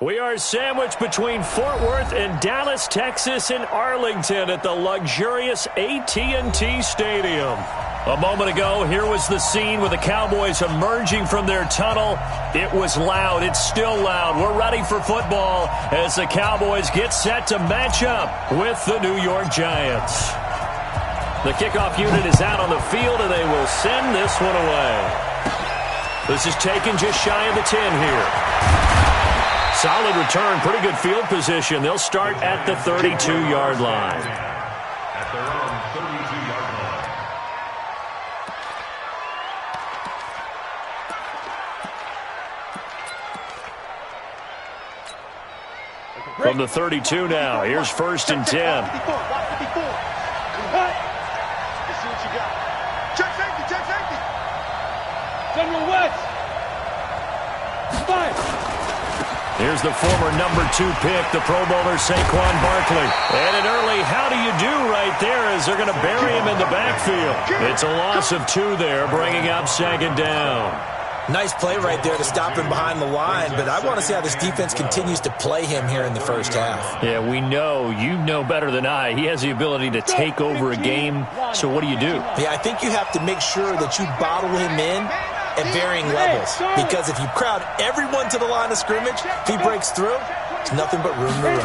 We are sandwiched between Fort Worth and Dallas, Texas, and Arlington at the luxurious AT&T Stadium. A moment ago, here was the scene with the Cowboys emerging from their tunnel. It was loud. It's still loud. We're ready for football as the Cowboys get set to match up with the New York Giants. The kickoff unit is out on the field, and they will send this one away. This is taken just shy of the 10 here. Solid return, pretty good field position. They'll start at the 32-yard line. At their own 32-yard line. From the 32 now, here's 1st and 10. Let's see what you got. Check safety, check safety. General West. Fire. Here's the former number 2 pick, the Pro Bowler Saquon Barkley. And an early how do you do right there as they're going to bury him in the backfield. It's a loss of 2 there, bringing up 2nd down. Nice play right there to stop him behind the line, but I want to see how this defense continues to play him here in the first half. Yeah, we know, you know better than I, he has the ability to take over a game. So what do? Yeah, I think you have to make sure that you bottle him in at varying levels, because if you crowd everyone to the line of scrimmage, if he breaks through, it's nothing but room to run.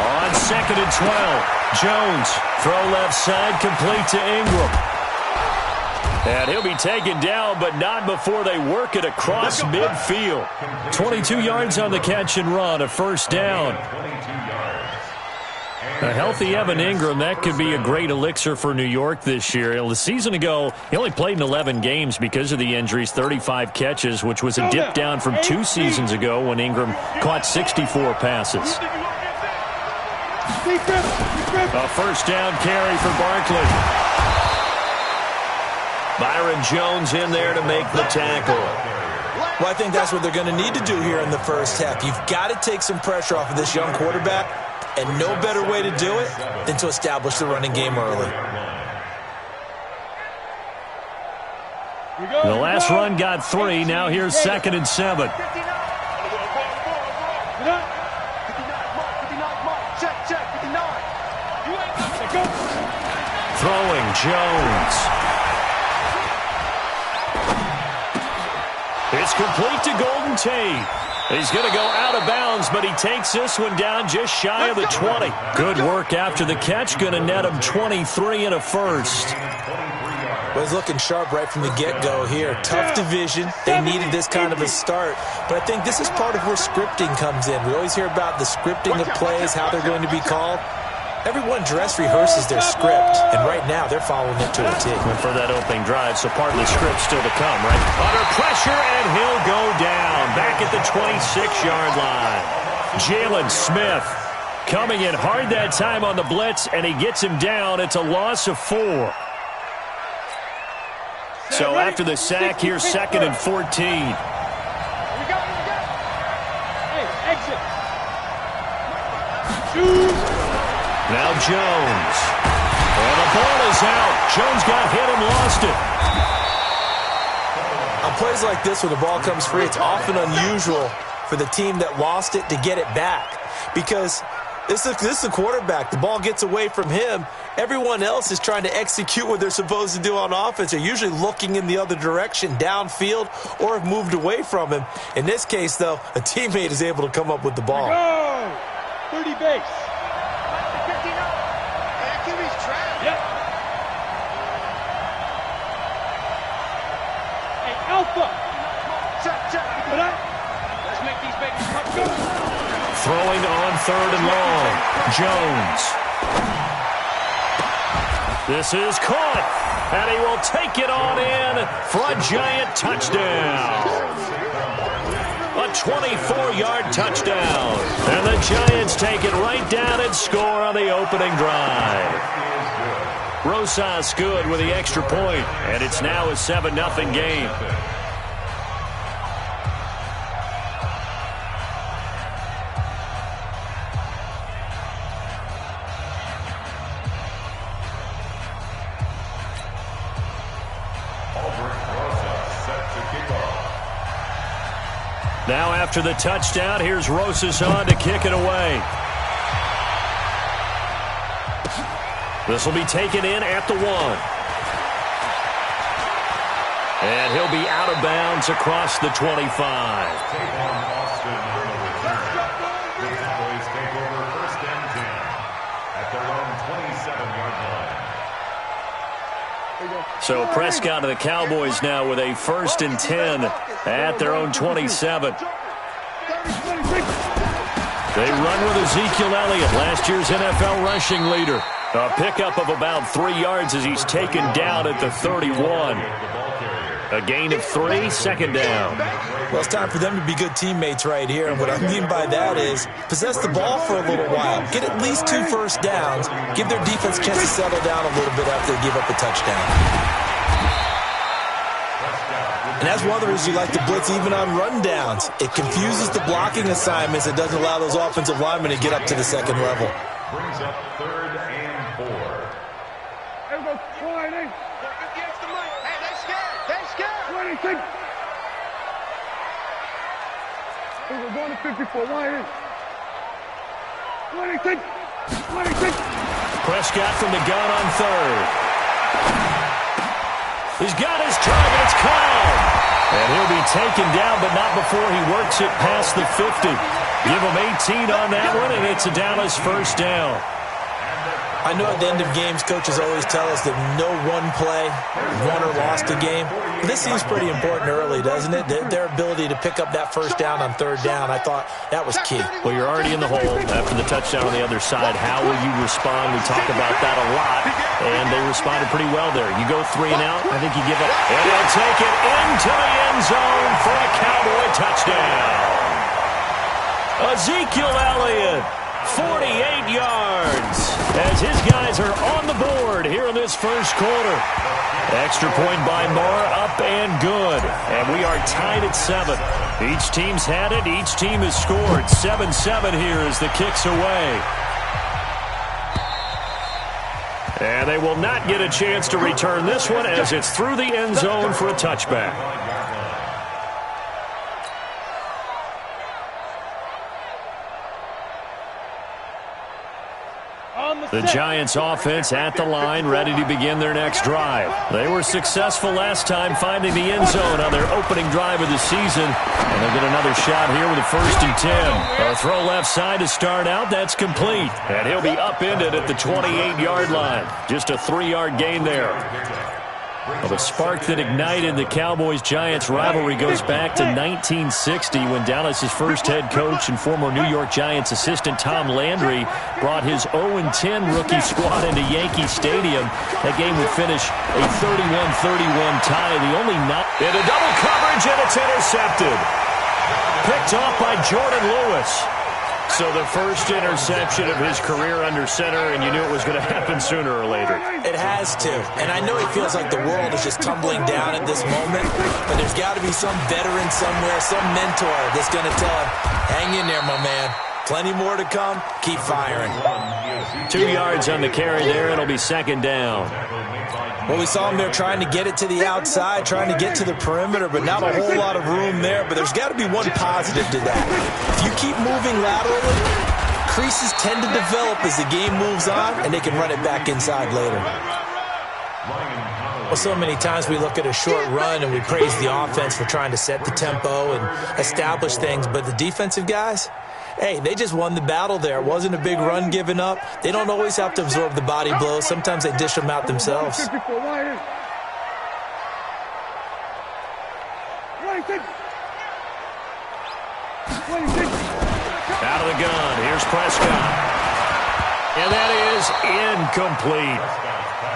On 2nd and 12, Jones, throw left side, complete to Ingram. And he'll be taken down, but not before they work it across midfield. 22 yards on the catch and run, a 1st down. A healthy Evan Ingram, that could be a great elixir for New York this year. The season ago, he only played in 11 games because of the injuries, 35 catches, which was a dip down from 2 seasons ago when Ingram caught 64 passes. A 1st down carry for Barkley. Byron Jones in there to make the tackle. Well, I think that's what they're going to need to do here in the first half. You've got to take some pressure off of this young quarterback, and no better way to do it than to establish the running game early. The last run got 3. Now here's 2nd and 7. Throwing Jones. It's complete to Golden Tate. He's going to go out of bounds, but he takes this one down just shy of the 20. Good work after the catch. Going to net him 23 and a 1st. Was looking sharp right from the get-go here. Tough division. They needed this kind of a start. But I think this is part of where scripting comes in. We always hear about the scripting of plays, how they're going to be called. Everyone dress rehearses their script, and right now they're following it to a T. And for that opening drive, so part of the script still to come, right? Under pressure, and he'll go down. Back at the 26-yard line. Jalen Smith coming in hard that time on the blitz, and he gets him down. It's a loss of 4. So after the sack, here's 2nd and 14. Hey, exit. Shoot. Now Jones. And the ball is out. Jones got hit and lost it. On plays like this, when the ball comes free, it's often unusual for the team that lost it to get it back. Because this is a quarterback. The ball gets away from him. Everyone else is trying to execute what they're supposed to do on offense. They're usually looking in the other direction, downfield, or have moved away from him. In this case, though, a teammate is able to come up with the ball. Go! 30 base. Alpha. Check. Let's make these babies go. Throwing on 3rd and long. Jones. This is caught. And he will take it on in for a Giant touchdown. A 24-yard touchdown. And the Giants take it right down and score on the opening drive. Rosas good with the extra point, and it's now a 7-0 game. Now after the touchdown, here's Rosas on to kick it away. This will be taken in at the 1. And he'll be out of bounds across the 25. So Prescott of the Cowboys now with a 1st and 10 at their own 27. They run with Ezekiel Elliott, last year's NFL rushing leader. A pickup of about 3 yards as he's taken down at the 31. A gain of 3, 2nd down. Well, it's time for them to be good teammates right here. And what I mean by that is possess the ball for a little while. Get at least 2 first downs. Give their defense a chance to settle down a little bit after they give up a touchdown. And that's one of the reasons you like to blitz even on run downs. It confuses the blocking assignments. It doesn't allow those offensive linemen to get up to the 2nd level. Brings up 3rd and 4. There we go, 20. Hey, they scared. They scared. 26. We're going to 54. 26. 26. Prescott from the gun on 3rd. He's got his target. It's caught. And he'll be taken down, but not before he works it past the 50. Give him 18 on that one, and it's a Dallas 1st down. I know at the end of games, coaches always tell us that no one play won or lost a game. But this seems pretty important early, doesn't it? Their ability to pick up that 1st down on 3rd down, I thought that was key. Well, you're already in the hole after the touchdown on the other side. How will you respond? We talk about that a lot, and they responded pretty well there. You go 3 and out, I think you give up. And they'll take it into the end zone for a Cowboy touchdown. Ezekiel Elliott, 48 yards, as his guys are on the board here in this 1st quarter. Extra point by Moore, up and good. And we are tied at 7. Each team's had it. Each team has scored. 7-7 here as the kick's away. And they will not get a chance to return this one as it's through the end zone for a touchback. The Giants offense at the line, ready to begin their next drive. They were successful last time finding the end zone on their opening drive of the season. And they'll get another shot here with a 1st and 10. A throw left side to start out. That's complete. And he'll be upended at the 28-yard line. Just a 3-yard gain there. Well, the spark that ignited the Cowboys-Giants rivalry goes back to 1960 when Dallas's first head coach and former New York Giants assistant Tom Landry brought his 0-10 rookie squad into Yankee Stadium. That game would finish a 31-31 tie. The only not into double coverage, and it's intercepted. Picked off by Jordan Lewis. So the first interception of his career under center, and you knew it was going to happen sooner or later. It has to. And I know it feels like the world is just tumbling down at this moment, but there's got to be some veteran somewhere, some mentor that's going to tell him, hang in there, my man. Plenty more to come. Keep firing. 2 yards on the carry there. It'll be 2nd down. Well, we saw him there trying to get it to the outside, trying to get to the perimeter, but not a whole lot of room there. But there's got to be one positive to that. If you keep moving laterally, creases tend to develop as the game moves on, and they can run it back inside later. Well, so many times we look at a short run and we praise the offense for trying to set the tempo and establish things, but the defensive guys, hey, they just won the battle there. It wasn't a big run given up. They don't always have to absorb the body blows. Sometimes they dish them out themselves. Out of the gun, here's Prescott. And that is incomplete.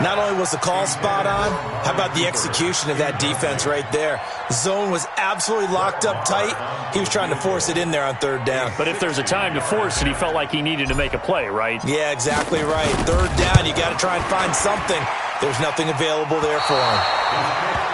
Not only was the call spot on, how about the execution of that defense right there? Zone was absolutely locked up tight. He was trying to force it in there on 3rd down. But if there's a time to force it, he felt like he needed to make a play, right? Yeah, exactly right. 3rd down, you got to try and find something. There's nothing available there for him.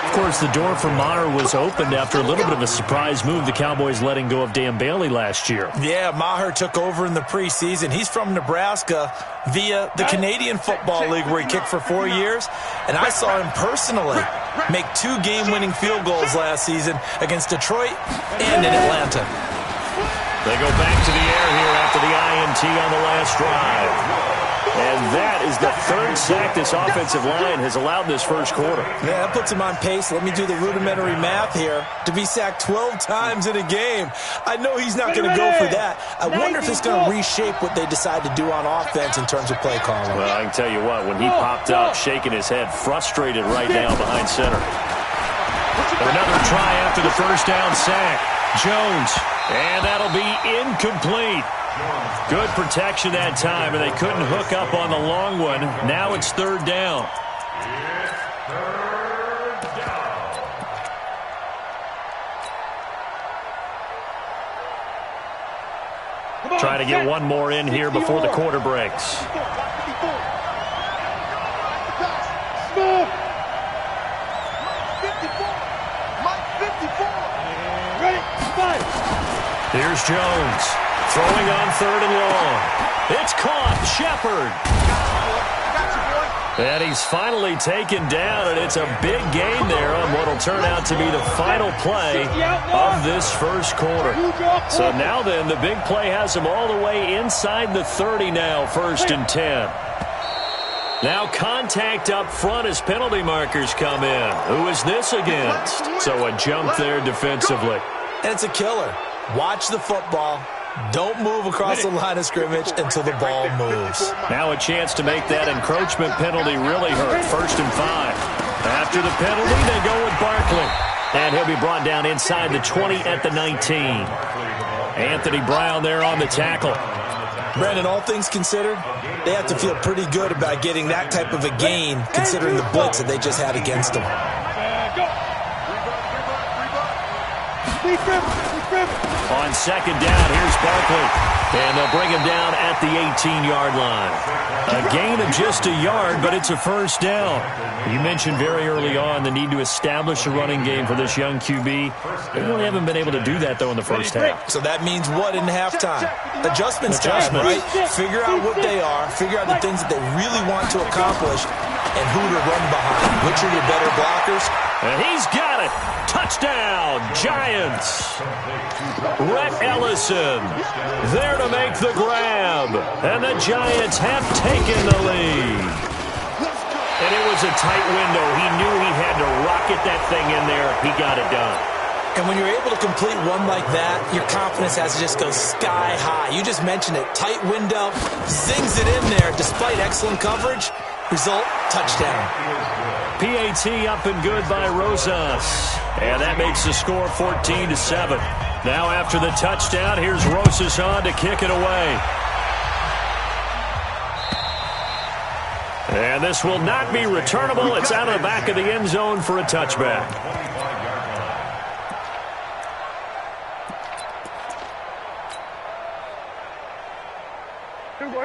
Of course, the door for Maher was opened after a little bit of a surprise move, the Cowboys letting go of Dan Bailey last year. Yeah, Maher took over in the preseason. He's from Nebraska via the Canadian Football League where he kicked for 4 years. And I saw him personally make 2 game-winning field goals last season against Detroit and in Atlanta. They go back to the air here after the INT on the last drive. And that is the 3rd sack this offensive line has allowed this first quarter. Yeah, that puts him on pace. Let me do the rudimentary math here. To be sacked 12 times in a game. I know he's not going to go for that. I wonder if it's going to reshape what they decide to do on offense in terms of play calling. Well, I can tell you what, when he popped up, shaking his head, frustrated right now behind center. Another try after the first down sack. Jones, and that'll be incomplete. Good protection that time, and they couldn't hook up on the long one. Now it's 3rd down. Trying to get one more in here before the quarter breaks. Here's Jones. Throwing on 3rd and long. It's caught. Shepard. And he's finally taken down, and it's a big gain there on what will turn out to be the final play of this first quarter. So now then, the big play has him all the way inside the 30 now, 1st and 10. Now contact up front as penalty markers come in. Who is this against? So a jump there defensively. And it's a killer. Watch the football. Don't move across the line of scrimmage until the ball moves. Now a chance to make that encroachment penalty really hurt. 1st and 5. After the penalty, they go with Barkley. And he'll be brought down inside the 20 at the 19. Anthony Brown there on the tackle. Brandon, all things considered, they have to feel pretty good about getting that type of a gain considering the blitz that they just had against them. On 2nd down, here's Barkley. And they'll bring him down at the 18-yard line. A gain of just a yard, but it's a 1st down. You mentioned very early on the need to establish a running game for this young QB. They really haven't been able to do that, though, in the first half. So that means what in halftime? Adjustments time, right? Figure out what they are, figure out the things that they really want to accomplish, and who to run behind. Which are your better blockers? And he's got it. Touchdown, Giants. Rhett Ellison there to make the grab. And the Giants have taken the lead. And it was a tight window. He knew he had to rocket that thing in there. He got it done. And when you're able to complete one like that, your confidence has to just go sky high. You just mentioned it. Tight window, zings it in there despite excellent coverage. Result, touchdown. PAT up and good by Rosas. And that makes the score 14-7. Now after the touchdown, here's Rosas on to kick it away. And this will not be returnable. It's out of the back of the end zone for a touchback.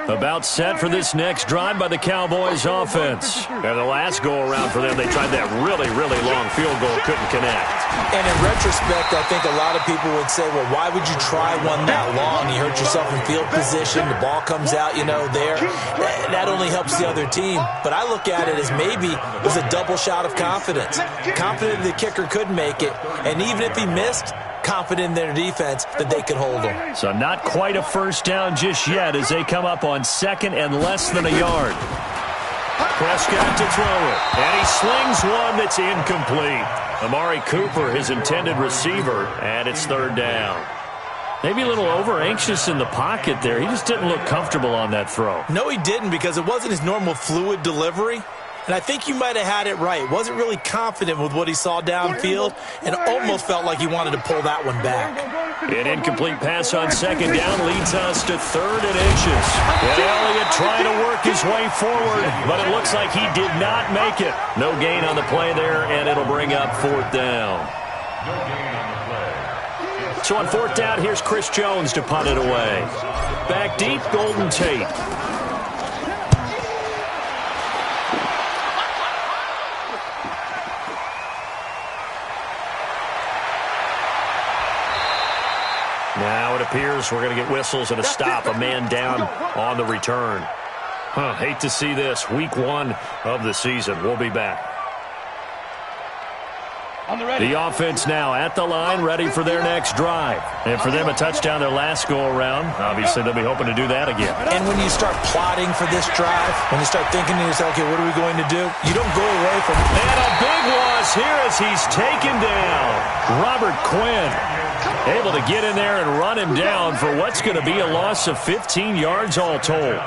About set for this next drive by the Cowboys offense. And the last go-around for them, they tried that really, really long field goal, couldn't connect. And in retrospect, I think a lot of people would say, well, why would you try one that long? You hurt yourself in field position. The ball comes out, there. That only helps the other team. But I look at it as maybe it was a double shot of confidence. Confident the kicker could make it. And even if he missed, confident in their defense that they could hold them. So not quite a 1st down just yet as they come up on 2nd and less than a yard. Prescott to throw it. And he slings one that's incomplete. Amari Cooper, his intended receiver, and it's 3rd down. Maybe a little over-anxious in the pocket there. He just didn't look comfortable on that throw. No, he didn't, because it wasn't his normal fluid delivery. And I think you might have had it right. Wasn't really confident with what he saw downfield and almost felt like he wanted to pull that one back. An incomplete pass on 2nd down leads us to 3rd and inches. And Elliott trying to work his way forward, but it looks like he did not make it. No gain on the play there, and it'll bring up 4th down. So on 4th down, here's Chris Jones to punt it away. Back deep, Golden Tate. Now it appears we're going to get whistles and a stop. A man down on the return. Hate to see this. Week 1 of the season. We'll be back. The offense now at the line, ready for their next drive. And for them, a touchdown their last go-around. Obviously, they'll be hoping to do that again. And when you start plotting for this drive, when you start thinking to yourself, okay, what are we going to do? You don't go away from it. And a big loss here as he's taken down. Robert Quinn able to get in there and run him down for what's going to be a loss of 15 yards all told.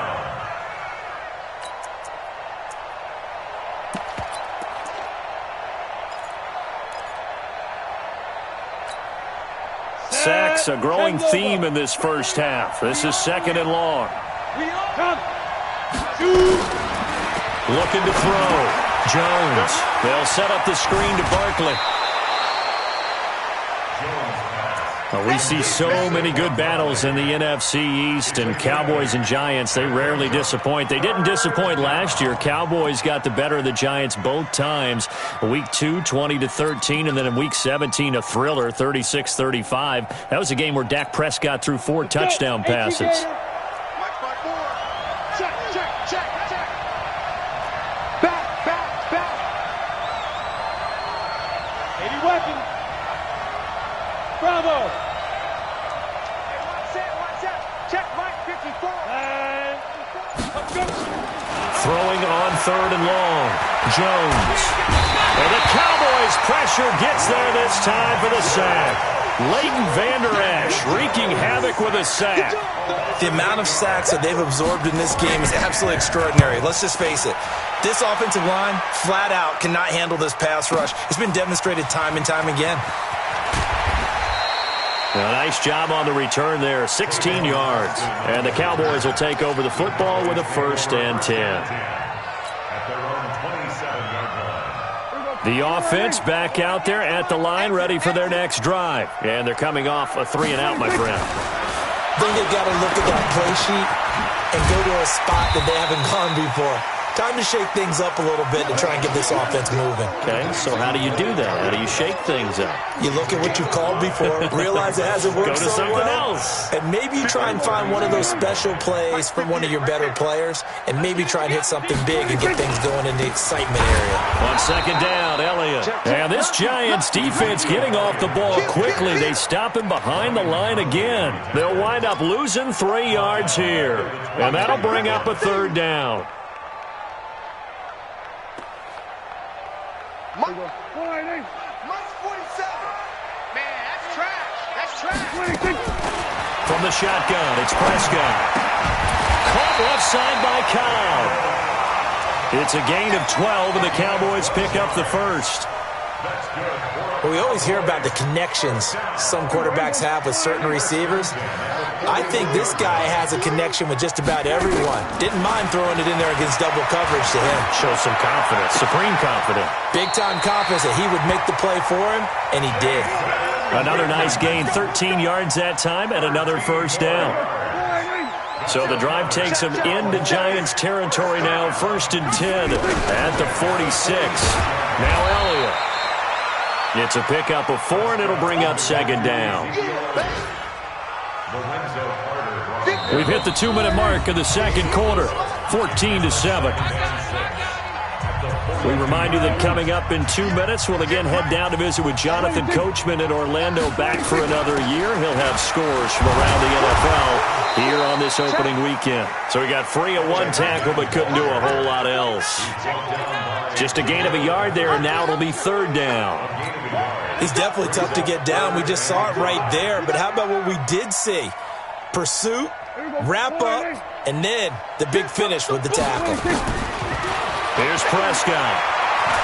Sacks, a growing theme in this first half. This is second and long. Looking to throw. Jones. They'll set up the screen to Barkley. We see so many good battles in the NFC East, and Cowboys and Giants, they rarely disappoint. They didn't disappoint last year. Cowboys got the better of the Giants both times. Week 2, 20-13, and then in Week 17, a thriller, 36-35. That was a game where Dak Prescott threw 4 touchdown passes. Bravo! Throwing on third and long. Jones. And the Cowboys pressure gets there this time for the sack. Leighton Vander Esch wreaking havoc with a sack. The amount of sacks that they've absorbed in this game is absolutely extraordinary. Let's just face it. This offensive line, flat out, cannot handle this pass rush. It's been demonstrated time and time again. A nice job on the return there, 16 yards. And the Cowboys will take over the football with a 1st and 10. The offense back out there at the line, ready for their next drive. And they're coming off a 3-and-out, my friend. Then they've got to look at that play sheet and go to a spot that they haven't gone before. Time to shake things up a little bit to try and get this offense moving. Okay, so how do you do that? How do you shake things up? You look at what you've called before, realize it hasn't worked so well, and maybe you try and find one of those special plays from one of your better players, and maybe try and hit something big and get things going in the excitement area. On second down, Elliott. And this Giants defense getting off the ball quickly. They stop him behind the line again. They'll wind up losing 3 yards here, and that'll bring up a 3rd down. Mike 47. Man, that's trash. That's trash. From the shotgun, it's Prescott. Caught left side by Cobb. It's a gain of 12, and the Cowboys pick up the 1st. Well, we always hear about the connections some quarterbacks have with certain receivers. I think this guy has a connection with just about everyone. Didn't mind throwing it in there against double coverage to him. Shows some confidence, supreme confidence. Big-time confidence that he would make the play for him, and he did. Another nice gain, 13 yards that time, and another 1st down. So the drive takes him into Giants territory now, 1st and 10 at the 46. Now Elliott. It's a pickup of 4, and it'll bring up 2nd down. We've hit the 2-minute mark of the 2nd quarter, 14-7. We remind you that coming up in 2 minutes, we'll again head down to visit with Jonathan Coachman in Orlando, back for another year. He'll have scores from around the NFL here on this opening weekend. So we got free of 1 tackle, but couldn't do a whole lot else. Just a gain of a yard there, and now it'll be 3rd down. He's definitely tough to get down. We just saw it right there. But how about what we did see? Pursuit, wrap up, and then the big finish with the tackle. Here's Prescott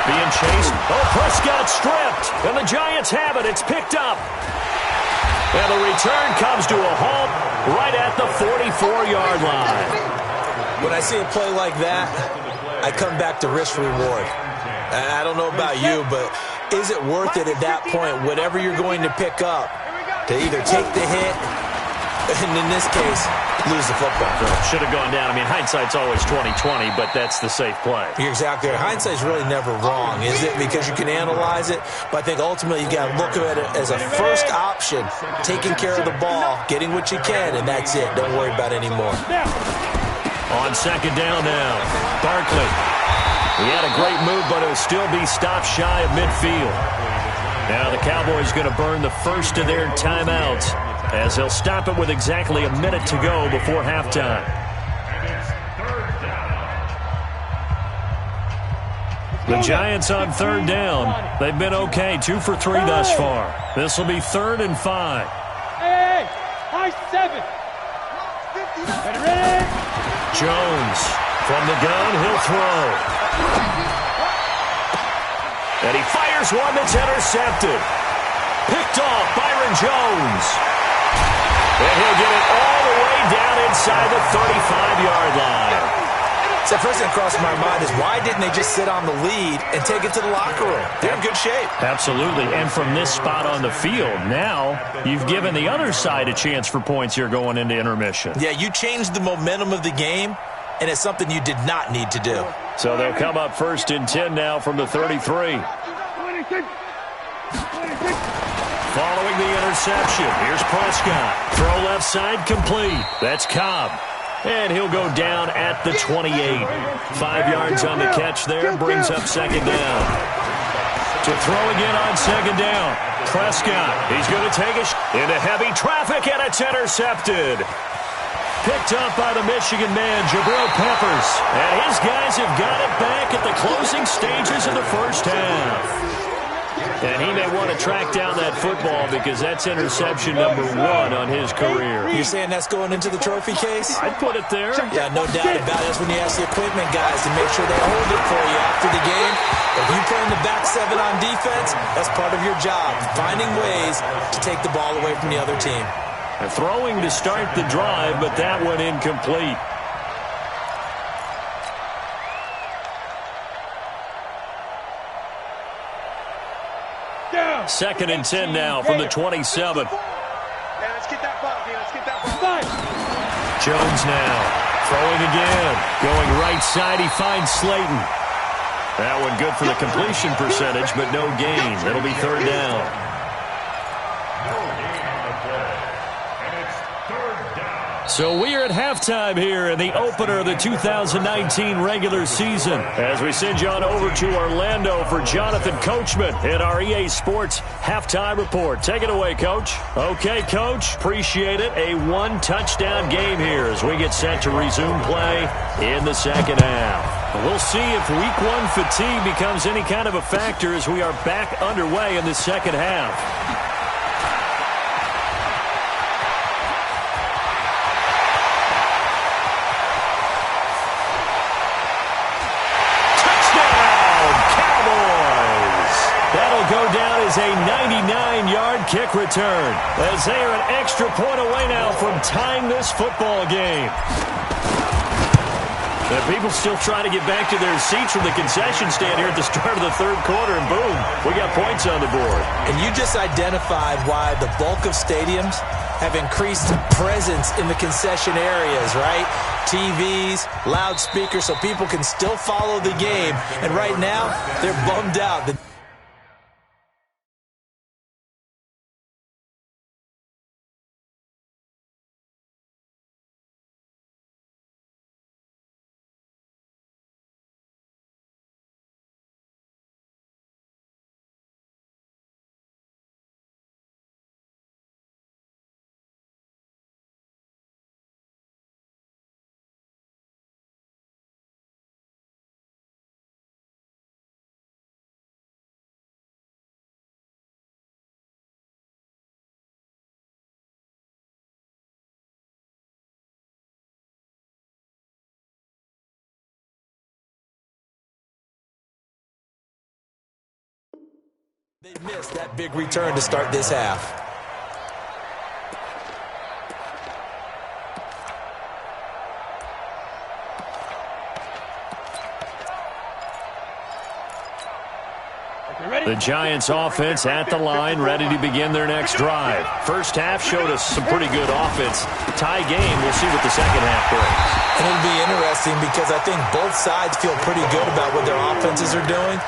being chased. Oh, Prescott stripped, and the Giants have it. It's picked up. And the return comes to a halt right at the 44-yard line. When I see a play like that, I come back to risk-reward. I don't know about you, but is it worth it at that point, whatever you're going to pick up, to either take the hit, and in this case, lose the football? Should have gone down. I mean, hindsight's always 20/20, but that's the safe play. You're exactly right. Hindsight's really never wrong, is it? Because you can analyze it, but I think ultimately you got to look at it as a first option, taking care of the ball, getting what you can, and that's it. Don't worry about it anymore. On 2nd down now, Barkley. He had a great move, but it'll still be stopped shy of midfield. Now the Cowboys going to burn the first of their timeouts as they'll stop it with exactly a minute to go before halftime. The Giants on third down. They've been okay, 2 for 3 thus far. This will be 3rd and 5. Hey, high 7. Ready? Jones from the gun, he'll throw. And he fires one that's intercepted. Picked off Byron Jones. And he'll get it all the way down inside the 35-yard line. So the first thing that crossed my mind is why didn't they just sit on the lead and take it to the locker room? They're in good shape. Absolutely. And from this spot on the field, now you've given the other side a chance for points here going into intermission. Yeah, you changed the momentum of the game, and it's something you did not need to do. So they'll come up 1st and 10 now from the 33. Following the interception, here's Prescott. Throw left side complete. That's Cobb. And he'll go down at the 28. 5 yards on the catch there, brings up 2nd down. To throw again on 2nd down. Prescott, he's going to take it into heavy traffic, and it's intercepted. Picked up by the Michigan man, Jabril Peppers. And his guys have got it back at the closing stages of the first half. And he may want to track down that football because that's interception number 1 on his career. You're saying that's going into the trophy case? I'd put it there. Yeah, no doubt about it. That's when you ask the equipment guys to make sure they hold it for you after the game. If you play in the back 7 on defense, that's part of your job, finding ways to take the ball away from the other team. And throwing to start the drive, but that one incomplete. Down. 2nd and 10 now from the 27. Let's get that ball, man. Let's get that ball. Jones now throwing again. Going right side, he finds Slayton. That one good for the completion percentage, but no gain. It'll be 3rd down. So we are at halftime here in the opener of the 2019 regular season as we send you on over to Orlando for Jonathan Coachman in our EA Sports Halftime Report. Take it away, Coach. Okay, Coach. Appreciate it. A 1-touchdown game here as we get set to resume play in the second half. We'll see if Week 1 fatigue becomes any kind of a factor as we are back underway in the second half. Go down as a 99-yard kick return as they are an extra point away now from tying this football game. The people still trying to get back to their seats from the concession stand here at the start of the 3rd quarter, and boom, we got points on the board. And you just identified why the bulk of stadiums have increased presence in the concession areas, right? TVs, loudspeakers, so people can still follow the game. And right now, they're bummed out. They missed that big return to start this half. The Giants offense at the line, ready to begin their next drive. First half showed us some pretty good offense. Tie game, we'll see what the second half brings. And it'll be interesting because I think both sides feel pretty good about what their offenses are doing.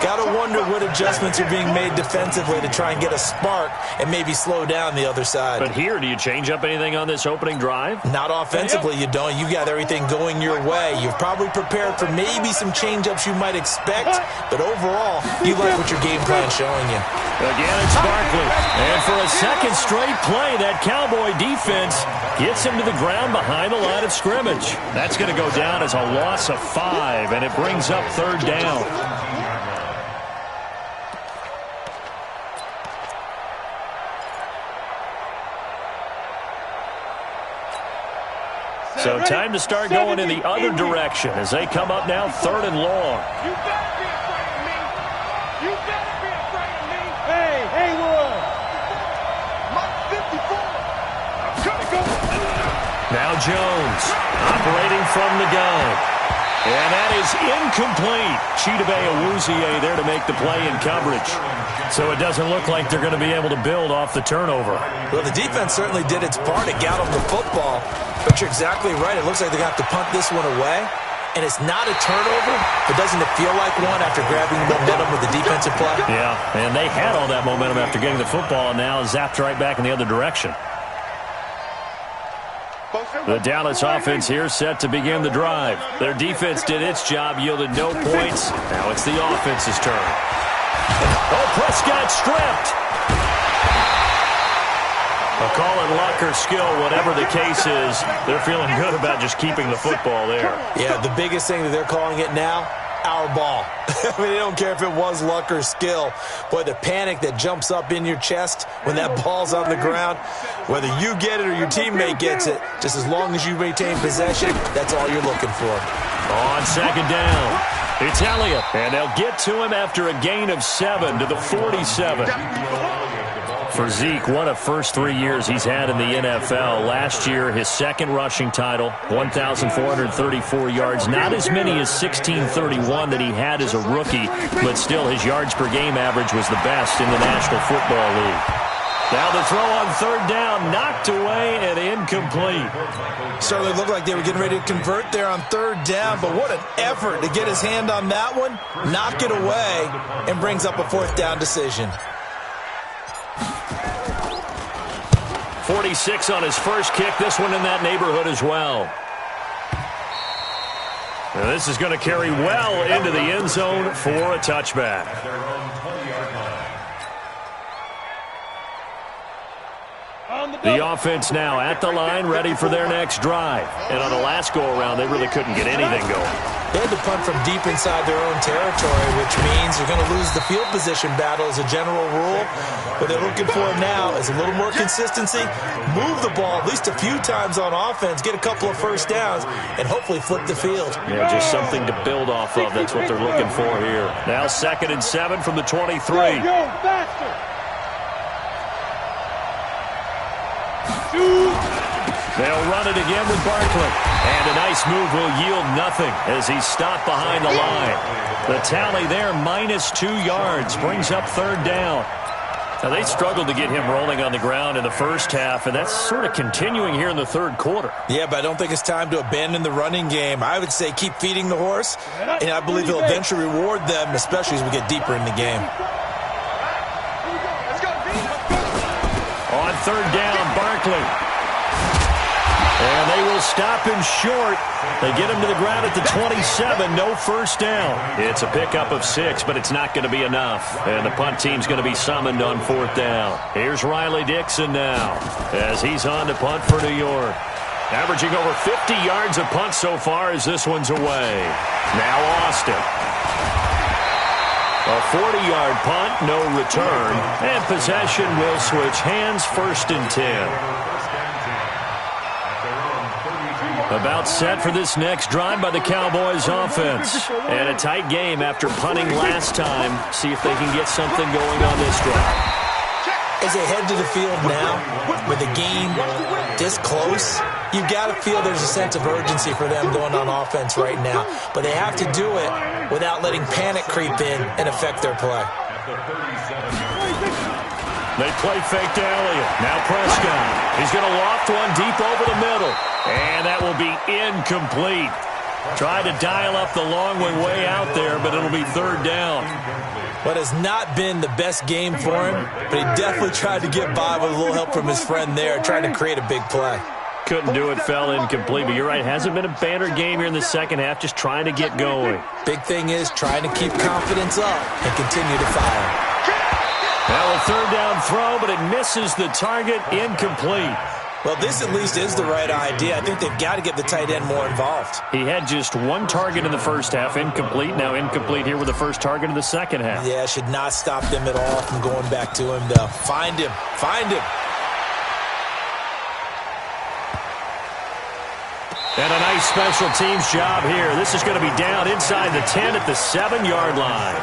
Got to wonder what adjustments are being made defensively to try and get a spark and maybe slow down the other side. But here, do you change up anything on this opening drive? Not offensively, you don't. You got everything going your way. You've probably prepared for maybe some change-ups you might expect, but overall, you like what your game plan's showing you. Again, it's Barkley. And for a second straight play, that Cowboy defense gets him to the ground behind the line of scrimmage. That's going to go down as a loss of 5, and it brings up third down. So time to start going in the other direction as they come up now 3rd and long. You better be afraid of me. You better be afraid of me. Hey, Haywood. Mike 54. I'm gonna go. Now Jones operating from the gun. And that is incomplete. Chidobe Awuzie there to make the play in coverage. So it doesn't look like they're going to be able to build off the turnover. Well, the defense certainly did its part. It got them the football. But you're exactly right. It looks like they're going to have to punt this one away. And it's not a turnover, but doesn't it feel like one after grabbing the momentum with the defensive play? Yeah, and they had all that momentum after getting the football and now zapped right back in the other direction. The Dallas offense here set to begin the drive. Their defense did its job, yielded no points. Now it's the offense's turn. Oh, Prescott stripped. I'll call it luck or skill, whatever the case is. They're feeling good about just keeping the football there. Yeah, the biggest thing that they're calling it now, our ball. I mean, they don't care if it was luck or skill. Boy, the panic that jumps up in your chest when that ball's on the ground, whether you get it or your teammate gets it, just as long as you maintain possession, that's all you're looking for. On second down, it's Elliott, and they'll get to him after a gain of 7 to the 47. For Zeke, one of first 3 years he's had in the NFL. Last year, his second rushing title, 1,434 yards. Not as many as 1,631 that he had as a rookie, but still his yards per game average was the best in the National Football League. Now the throw on third down, knocked away and incomplete. Certainly looked like they were getting ready to convert there on third down, but what an effort to get his hand on that one, knock it away, and brings up a 4th down decision. 46 on his first kick. This one in that neighborhood as well. Now this is going to carry well into the end zone for a touchback. The offense now at the line, ready for their next drive. And on the last go-around, they really couldn't get anything going. They had to punt from deep inside their own territory, which means they're going to lose the field position battle as a general rule. What they're looking for now is a little more consistency, move the ball at least a few times on offense, get a couple of first downs, and hopefully flip the field. Yeah, just something to build off of. That's what they're looking for here. Now 2nd and 7 from the 23. Go, faster. They'll run it again with Barkley. And a nice move will yield nothing as he's stopped behind the line. The tally there, -2 yards, brings up third down. Now, they struggled to get him rolling on the ground in the first half, and that's sort of continuing here in the third quarter. Yeah, but I don't think it's time to abandon the running game. I would say keep feeding the horse, and I believe he'll eventually reward them, especially as we get deeper in the game. On third down, Barkley. And they will stop him short. They get him to the ground at the 27. No first down. It's a pickup of 6, but it's not going to be enough. And the punt team's going to be summoned on 4th down. Here's Riley Dixon now as he's on to punt for New York. Averaging over 50 yards of punt so far as this one's away. Now Austin. A 40-yard punt, no return. And possession will switch hands, 1st and 10. About set for this next drive by the Cowboys offense. And a tight game after punting last time. See if they can get something going on this drive. As they head to the field now, with the game this close, you've got to feel there's a sense of urgency for them going on offense right now. But they have to do it without letting panic creep in and affect their play. They play fake to Elliott. Now Prescott. He's going to loft one deep over the middle. And that will be incomplete. Tried to dial up the long way out there, but it'll be third down. What has not been the best game for him, but he definitely tried to get by with a little help from his friend there, trying to create a big play. Couldn't do it, fell incomplete, but you're right, hasn't been a banner game here in the second half, just trying to get going. Big thing is trying to keep confidence up and continue to fire. Now a third down throw, but it misses the target, incomplete. Well, this at least is the right idea. I think they've got to get the tight end more involved. He had just one target in the first half, incomplete. Now incomplete here with the first target of the second half. Yeah, should not stop them at all from going back to him, though. Find him. Find him. And a nice special teams job here. This is going to be down inside the 10 at the 7-yard line.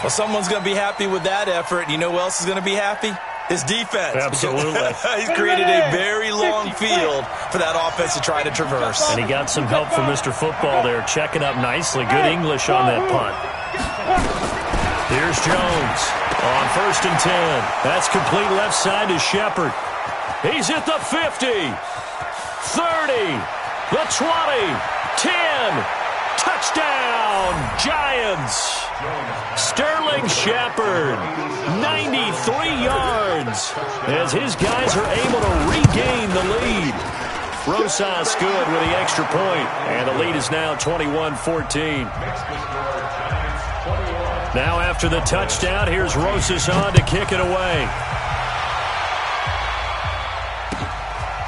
Well, someone's going to be happy with that effort. You know who else is going to be happy? His defense. Absolutely. He's created a very long field for that offense to try to traverse. And he got some help from Mr. Football there, checking up nicely. Good English on that punt. Here's Jones on 1st and 10. That's complete left side to Shepard. He's at the 50, 30, the 20, 10. Touchdown, Giants. Sterling Shepard, 93 yards, as his guys are able to regain the lead. Rosas good with the extra point, and the lead is now 21-14. Now after the touchdown, here's Rosas on to kick it away.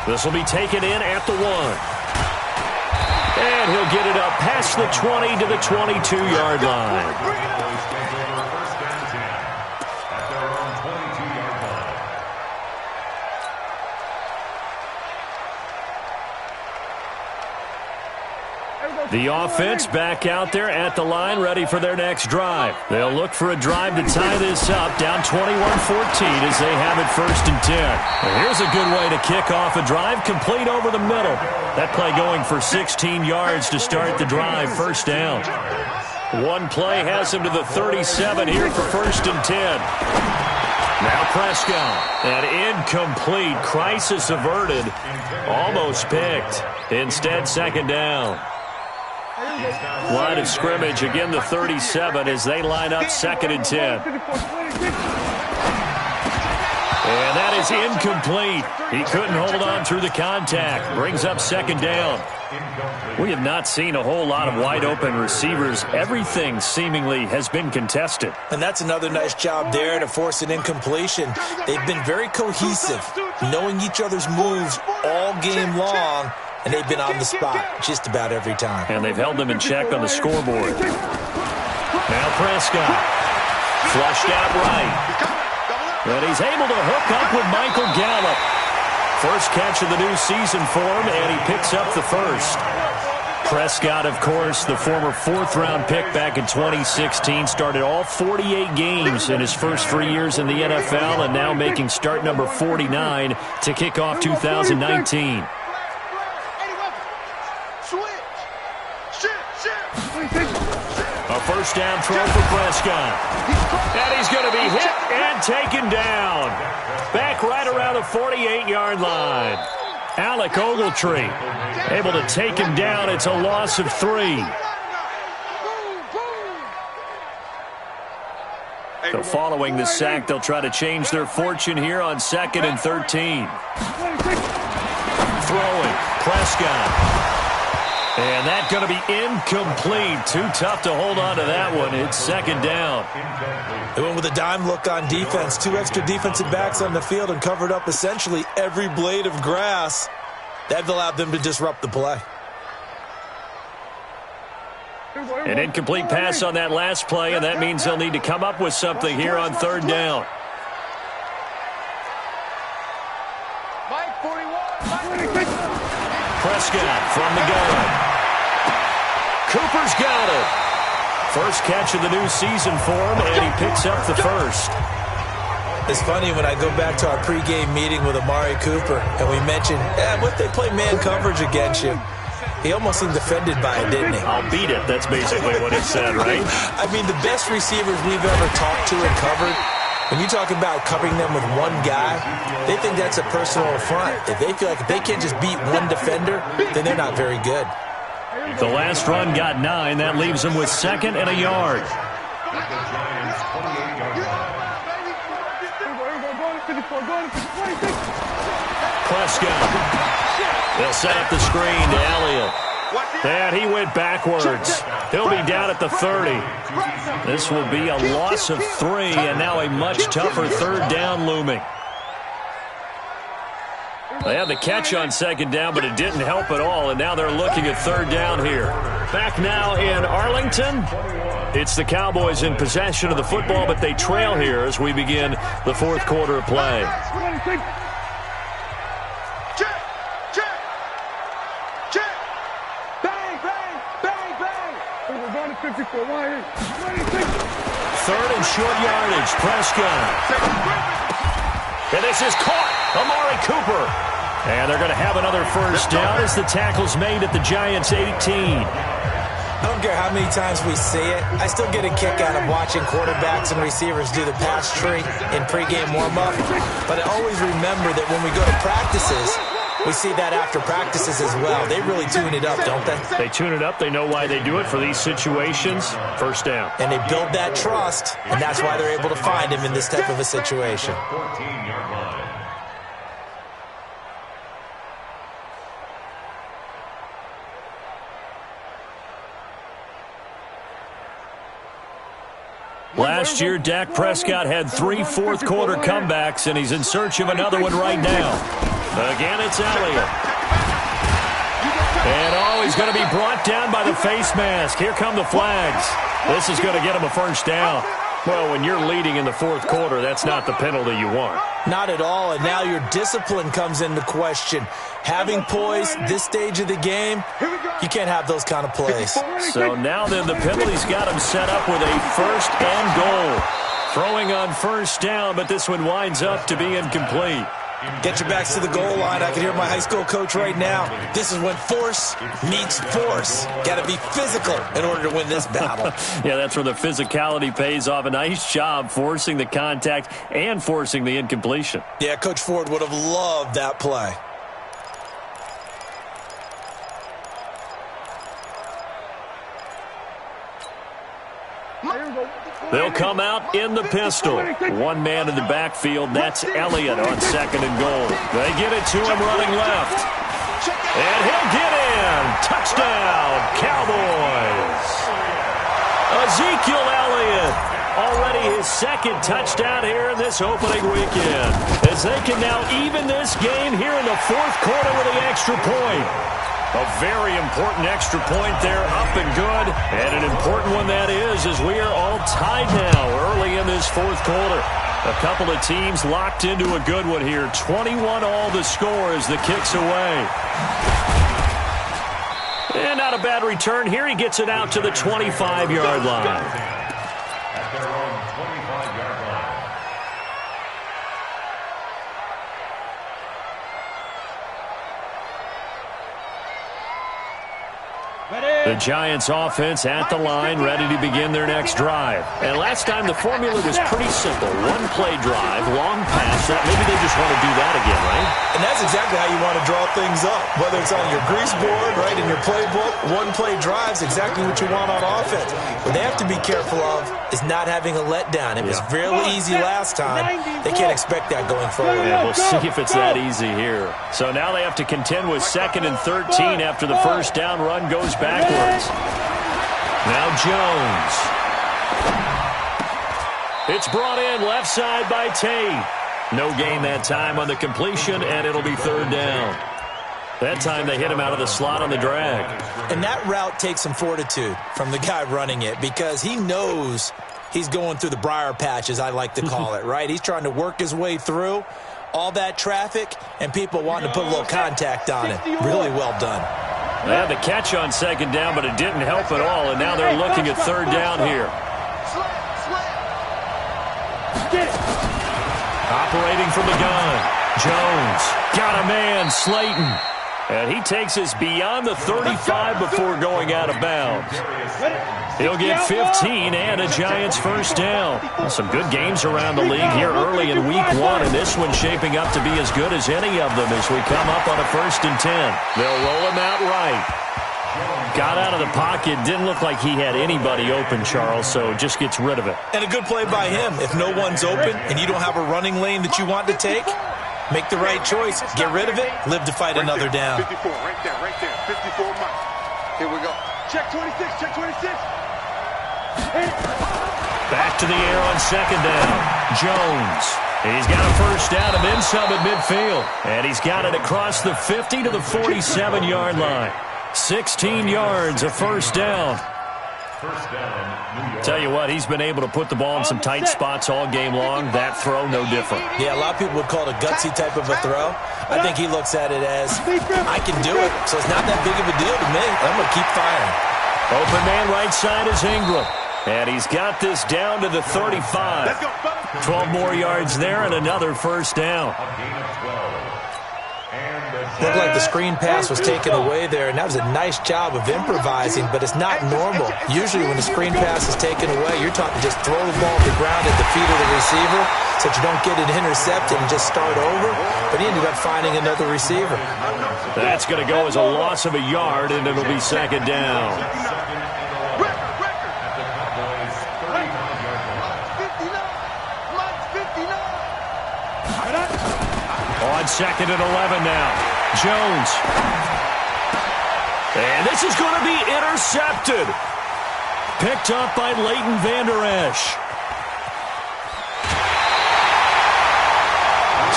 This will be taken in at the 1. And he'll get it up past the 20 to the 22-yard line. The offense back out there at the line, ready for their next drive. They'll look for a drive to tie this up, down 21-14 as they have it 1st and 10. And here's a good way to kick off a drive, complete over the middle. That play going for 16 yards to start the drive, 1st down. One play has him to the 37 here for 1st and 10. Now Prescott, an incomplete, crisis averted, almost picked. Instead, 2nd down. Line of scrimmage, again the 37 as they line up 2nd and 10. And that is incomplete. He couldn't hold on through the contact. Brings up 2nd down. We have not seen a whole lot of wide open receivers. Everything seemingly has been contested. And that's another nice job there to force an incompletion. They've been very cohesive, knowing each other's moves all game long. And they've been on the spot just about every time. And they've held them in check on the scoreboard. Now Prescott. Flushed out right. And he's able to hook up with Michael Gallup. First catch of the new season for him, and he picks up the 1st. Prescott, of course, the former 4th-round pick back in 2016, started all 48 games in his first 3 years in the NFL, and now making start number 49 to kick off 2019. A 1st down throw for Prescott. And he's going to be hit and taken down. Back right around the 48-yard line. Alec Ogletree able to take him down. It's a loss of 3. So following the sack, they'll try to change their fortune here on 2nd and 13. Throwing, Prescott. And that's going to be incomplete. Too tough to hold on to that one. It's 2nd down. They went with a dime look on defense. 2 extra defensive backs on the field and covered up essentially every blade of grass. That allowed them to disrupt the play. An incomplete pass on that last play, and that means they'll need to come up with something here on 3rd down. Prescott from the gun. Cooper's got it. First catch of the new season for him, and he picks up the 1st. It's funny when I go back to our pregame meeting with Amari Cooper, and we mentioned, what if they play man coverage against you? He almost seemed offended by it, didn't he? I'll beat it. That's basically what he said, right? I mean, the best receivers we've ever talked to and covered, when you talk about covering them with one guy, they think that's a personal affront. If they feel like if they can't just beat one defender, then they're not very good. The last run got 9. That leaves him with 2nd and a yard. Prescott. They'll set up the screen to Elliott. And he went backwards. He'll be down at the 30. This will be a loss of 3, and now a much tougher 3rd down looming. They had the catch on 2nd down, but it didn't help at all, and now they're looking at 3rd down here. Back now in Arlington. It's the Cowboys in possession of the football, but they trail here as we begin the 4th quarter of play. Third and short yardage. Prescott. And this is caught. Amari Cooper. And they're going to have another 1st down as the tackle's made at the Giants' 18. I don't care how many times we see it. I still get a kick out of watching quarterbacks and receivers do the pass tree in pregame warm-up. But I always remember that when we go to practices, we see that after practices as well. They really tune it up, don't they? They tune it up. They know why they do it for these situations. 1st down. And they build that trust, and that's why they're able to find him in this type of a situation. Last year, Dak Prescott had 3 fourth-quarter comebacks, and he's in search of another one right now. Again, it's Elliott. And, he's going to be brought down by the face mask. Here come the flags. This is going to get him a 1st down. Well, when you're leading in the 4th quarter, that's not the penalty you want. Not at all, and now your discipline comes into question. Having poise this stage of the game, you can't have those kind of plays. So now then, the penalty's got him set up with a 1st and goal. Throwing on 1st down, but this one winds up to be incomplete. Get your backs to the goal line. I can hear my high school coach right now. This is when force meets force. Got to be physical in order to win this battle. Yeah, that's where the physicality pays off. A nice job forcing the contact and forcing the incompletion. Yeah, Coach Ford would have loved that play. They'll come out in the pistol. One man in the backfield. That's Elliott on 2nd and goal. They get it to him running left. And he'll get in. Touchdown, Cowboys. Ezekiel Elliott. Already his 2nd touchdown here in this opening weekend. As they can now even this game here in the 4th quarter with the extra point. A very important extra point there, up and good. And an important one that is, as we are all tied now early in this 4th quarter. A couple of teams locked into a good one here. 21 all the score as the kick's away. And not a bad return here. He gets it out to the 25-yard line. At their own 25-yard line. The Giants offense at the line, ready to begin their next drive. And last time the formula was pretty simple. One play drive, long pass. Maybe they just want to do that again, right? And that's exactly how you want to draw things up. Whether it's on your grease board, right, in your playbook, one play drive's exactly what you want on offense. What they have to be careful of is not having a letdown. It was really easy last time. They can't expect that going forward. Yeah, we'll see if it's that easy here. So now they have to contend with 2nd and 13 after the 1st down run goes backwards. Now Jones. It's brought in left side by Tate. No gain that time on the completion, and it'll be 3rd down. That time they hit him out of the slot on the drag. And that route takes some fortitude from the guy running it because he knows he's going through the briar patch, as I like to call it, right? He's trying to work his way through all that traffic and people wanting to put a little contact on it. Really well done. They had the catch on 2nd down, but it didn't help at all, and now they're looking at 3rd down here. Operating from the gun. Jones got a man, Slayton. And he takes us beyond the 35 before going out of bounds. He'll get 15 and a Giants 1st down. Well, some good games around the league here early in week 1, and this one's shaping up to be as good as any of them as we come up on a 1st and 10. They'll roll him out right. Got out of the pocket. Didn't look like he had anybody open, Charles, so just gets rid of it. And a good play by him. If no one's open and you don't have a running lane that you want to take, make the right choice. Get rid of it. Live to fight another down. 54, right there. 54 miles. Here we go. Check 26, check 26. Back to the air on second down. Jones. He's got a first down and then some at midfield. And he's got it across the 50 to the 47-yard line. 16 yards, a first down. Tell you what, he's been able to put the ball in some tight spots all game long. That throw, no different. Yeah, a lot of people would call it a gutsy type of a throw. I think he looks at it as, I can do it, so it's not that big of a deal to me. I'm going to keep firing. Open man right side is Ingram. And he's got this down to the 35. 12 more yards there and another first down. Looked like the screen pass was taken away there, and that was a nice job of improvising, but it's not normal. Usually when the screen pass is taken away, you're taught to just throw the ball to the ground at the feet of the receiver so that you don't get it intercepted and just start over. But he ended up finding another receiver. That's going to go as a loss of a yard, and it'll be second down. On second and 11 now. Jones. And this is going to be intercepted. Picked up by Leighton Vander Esch.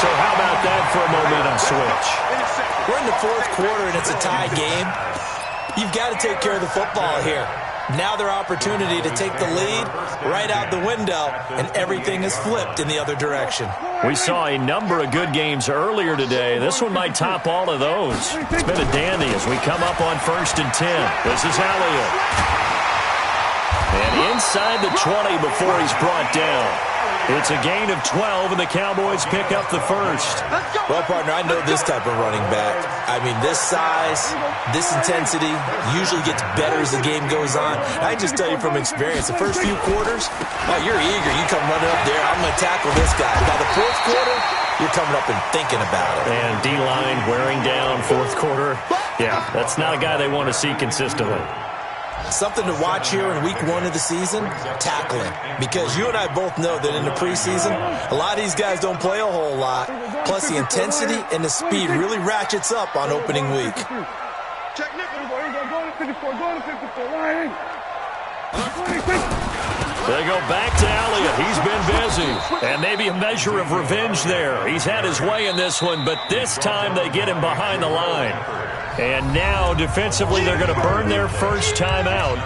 So how about that for a momentum switch? We're in the fourth quarter and it's a tie game. You've got to take care of the football here. Now their opportunity to take the lead right out the window, and everything is flipped in the other direction. We saw a number of good games earlier today. This one might top all of those. It's been a dandy as we come up on 1st and 10. This is Elliott. And inside the 20 before he's brought down. It's a gain of 12, and the Cowboys pick up the first. Well, partner, I know this type of running back. I mean, this size, this intensity usually gets better as the game goes on. I just tell you from experience, the first few quarters, oh, you're eager. You come running up there, I'm going to tackle this guy. By the fourth quarter, you're coming up and thinking about it. And D-line wearing down fourth quarter. Yeah, that's not a guy they want to see consistently. Something to watch here in week 1 of the season, tackling. Because you and I both know that in the preseason, a lot of these guys don't play a whole lot. Plus, the intensity and the speed really ratchets up on opening week. They go back to Elliott. He's been busy. And maybe a measure of revenge there. He's had his way in this one, but this time they get him behind the line. And now, defensively, they're going to burn their first time out.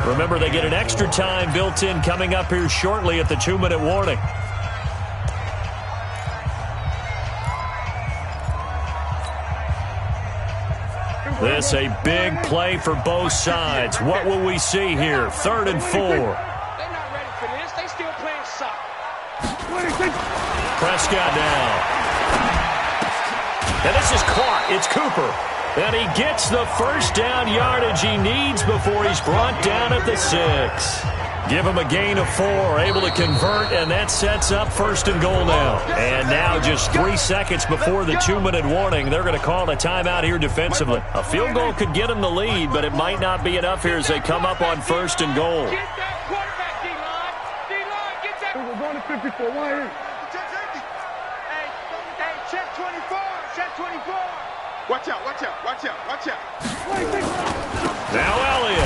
Remember, they get an extra time built in coming up here shortly at the 2-minute warning. This a big play for both sides. What will we see here? 3rd and 4. They're not ready for this. They still playing soccer. Prescott down. And this is caught. It's Cooper. And he gets the first down yardage he needs before he's brought down at the 6. Give him a gain of 4, able to convert, and that sets up 1st and goal now. And now just 3 seconds before the 2-minute warning, they're going to call a timeout here defensively. A field goal could get them the lead, but it might not be enough here as they come up on 1st and goal. Get that quarterback, D-line. D-line, get that. We're going to 54. Why here? Hey, check 24. Check 24. Watch out, watch out, watch out, watch out. Now Elliott.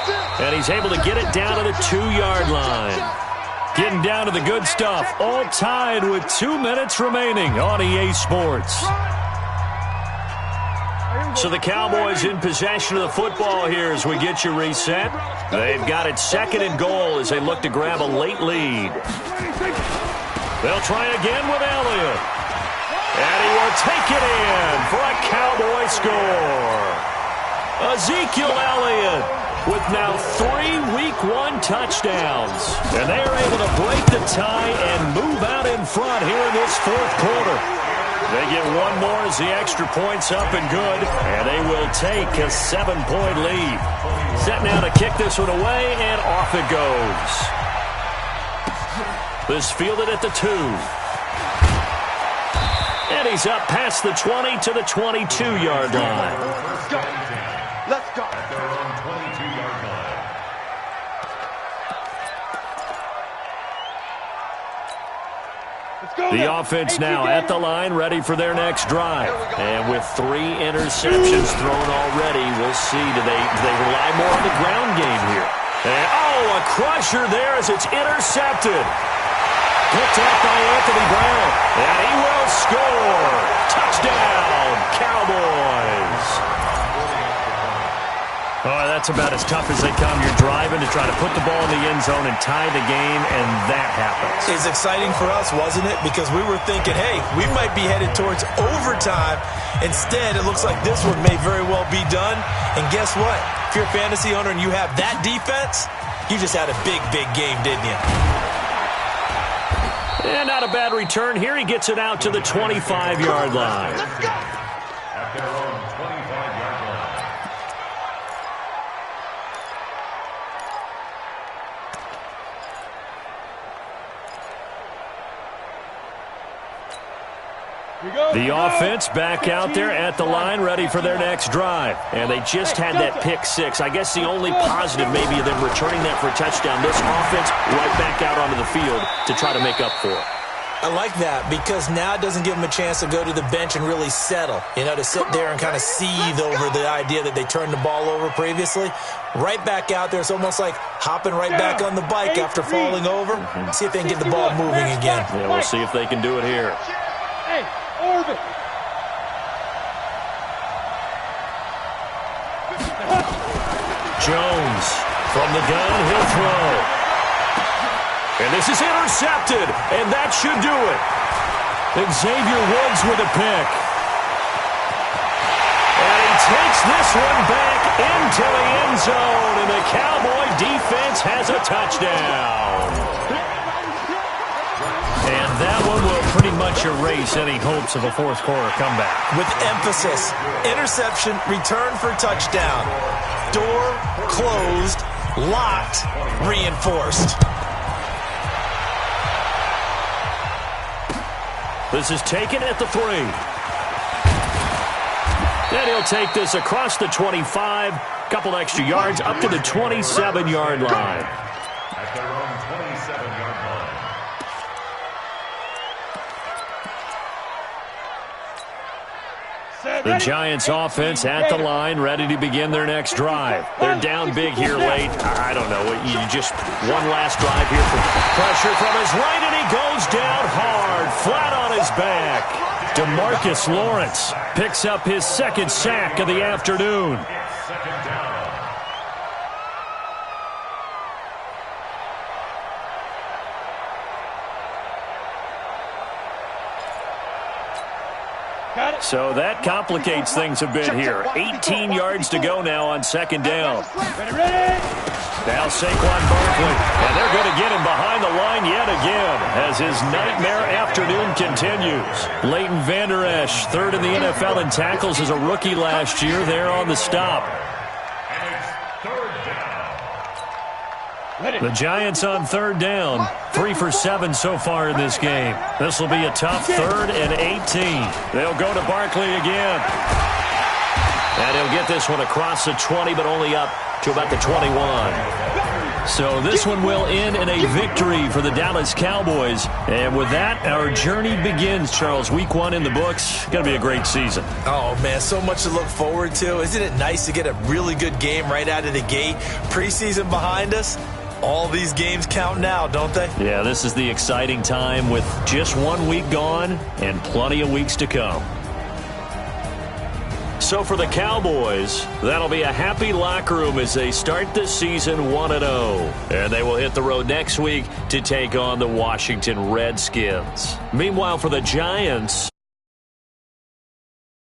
36. And he's able to get it down to the 2-yard line. Getting down to the good stuff. All tied with 2 minutes remaining on EA Sports. So the Cowboys in possession of the football here as we get you reset. They've got it 2nd and goal as they look to grab a late lead. They'll try again with Elliott. And he will take it in for a Cowboy score. Ezekiel Elliott with now 3 Week 1 touchdowns. And they are able to break the tie and move out in front here in this 4th quarter. They get one more as the extra point's up and good. And they will take a 7-point lead. Set now to kick this one away, and off it goes. This fielded at the 2. And he's up past the 20 to the 22-yard line. Let's go. The offense now at the line, ready for their next drive. And with 3 interceptions thrown already, we'll see. Do they rely more on the ground game here? And, a crusher there as it's intercepted. Picked up by Anthony Brown. And he will score. Touchdown, Cowboys. Oh, that's about as tough as they come. You're driving to try to put the ball in the end zone and tie the game, and that happens. It's exciting for us, wasn't it? Because we were thinking, hey, we might be headed towards overtime. Instead, it looks like this one may very well be done. And guess what? If you're a fantasy owner and you have that defense, you just had a big, big game, didn't you? And not a bad return here. He gets it out to the 25-yard line. Let's go. At their own 25-yard line. The offense back out there at the line, ready for their next drive. And they just had that pick 6. I guess the only positive maybe of them returning that for a touchdown. This offense right back out onto the field to try to make up for it. I like that because now it doesn't give them a chance to go to the bench and really settle, to sit there and kind of seethe over the idea that they turned the ball over previously. Right back out there. It's almost like hopping right back on the bike after falling over. See if they can get the ball moving again. Yeah, we'll see if they can do it here. Hey, Orbit. Jones from the gun, he'll throw. And this is intercepted, and that should do it. Xavier Woods with a pick. And he takes this one back into the end zone, and the Cowboy defense has a touchdown. And that one will pretty much erase any hopes of a fourth quarter comeback. With emphasis, interception, return for touchdown. Door closed, locked, reinforced. This is taken at the 3. And he'll take this across the 25, couple extra yards up to the 27-yard line. At their own 27-yard line. The Giants offense at the line, ready to begin their next drive. They're down big here late. I don't know. You just one last drive here for pressure from his right, and he goes down hard, flat on his back. DeMarcus Lawrence picks up his 2nd sack of the afternoon. Second down. So that complicates things a bit here. 18 yards to go now on 2nd down. Now Saquon Barkley, and they're going to get him behind the line yet again as his nightmare afternoon continues. Leighton Vander Esch, 3rd in the NFL in tackles as a rookie last year, there on the stop. And it's 3rd down. The Giants on 3rd down, 3 for 7 so far in this game. This will be a tough 3rd and 18. They'll go to Barkley again. And he'll get this one across the 20, but only up to about the 21. So this one will end in a victory for the Dallas Cowboys. And with that, our journey begins, Charles. Week 1 in the books. Going to be a great season. Oh, man, so much to look forward to. Isn't it nice to get a really good game right out of the gate? Preseason behind us. All these games count now, don't they? Yeah, this is the exciting time with just 1 week gone and plenty of weeks to come. So for the Cowboys, that'll be a happy locker room as they start the season 1-0. And they will hit the road next week to take on the Washington Redskins. Meanwhile, for the Giants,